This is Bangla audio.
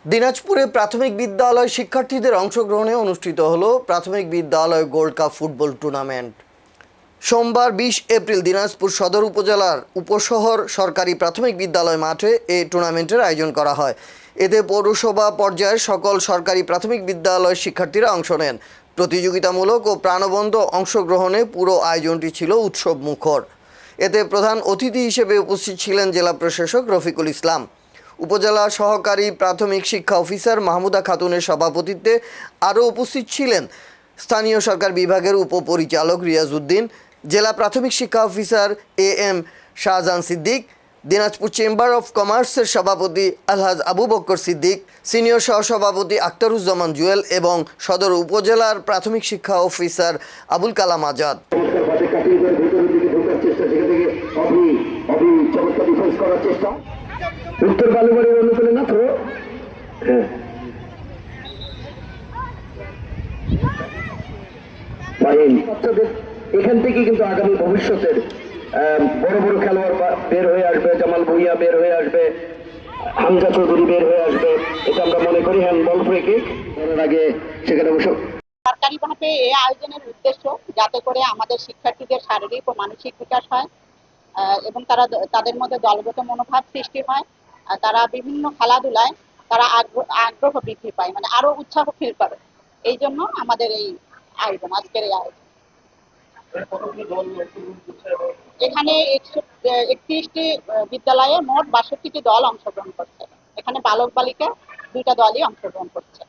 দিনাজপুরে প্রাথমিক বিদ্যালয় শিক্ষার্থীদের অংশগ্রহণে অনুষ্ঠিত হলো প্রাথমিক বিদ্যালয় গোল্ড কাপ ফুটবল টুর্নামেন্ট। সোমবার ২০ এপ্রিল দিনাজপুর সদর উপজেলার উপশহর সরকারি প্রাথমিক বিদ্যালয় মাঠে এই টুর্নামেন্টের আয়োজন করা হয়। এতে পৌরসভা পর্যায়ের সকল সরকারি প্রাথমিক বিদ্যালয়ের শিক্ষার্থীরা অংশ নেন। প্রতিযোগিতামূলক ও প্রাণবন্ত অংশগ্রহণে পুরো আয়োজনটি ছিল উৎসব মুখর। এতে প্রধান অতিথি হিসেবে উপস্থিত ছিলেন জেলা প্রশাসক রফিকুল ইসলাম। উপজেলা সহকারী প্রাথমিক শিক্ষা অফিসার মাহমুদা খাতুনের সভাপতিত্বে আরও উপস্থিত ছিলেন স্থানীয় সরকার বিভাগের উপপরিচালক রিয়াজ উদ্দিন, জেলা প্রাথমিক শিক্ষা officer AM Shahjahan Siddique, Dinajpur chamber of কমার্সের সভাপতি আলহাজ আবু বকর সিদ্দিক, সিনিয়র সহসভাপতি আখতারুজ্জামান জুয়েল এবং সদর উপজেলার প্রাথমিক শিক্ষা অফিসার আবুল কালাম আজাদ। উত্তর বালুবাড়ির অনুকূলে না তো এখান থেকে কিন্তু আগামী ভবিষ্যতের বড় বড় খেলোয়াড় বের হয়ে আসবে। জামাল ভুইয়া বের হয়ে আসবে, হামজা চৌধুরী বের হয়ে আসবে, এটা আমরা মনে করি। হ্যান্ডবল ফ্রি কিক করার আগে সেখানে সরকারিভাবে এই আয়োজনের উদ্দেশ্য যাতে করে আমাদের শিক্ষার্থীদের শারীরিক ও মানসিক বিকাশ হয় এবং তাদের মধ্যে দলগত মনোভাব সৃষ্টি হয়। তারা বিভিন্ন খেলাধুলায় তারা আগ্রহ বৃদ্ধি পায়, মানে আরো উৎসাহ ফিল করে। এই জন্য আমাদের এই আয়োজন, আজকের এই আয়োজন। এখানে 31টি বিদ্যালয়ে মোট 62টি দল অংশগ্রহণ করছে। এখানে বালক বালিকা দুইটা দলই অংশগ্রহণ করছে।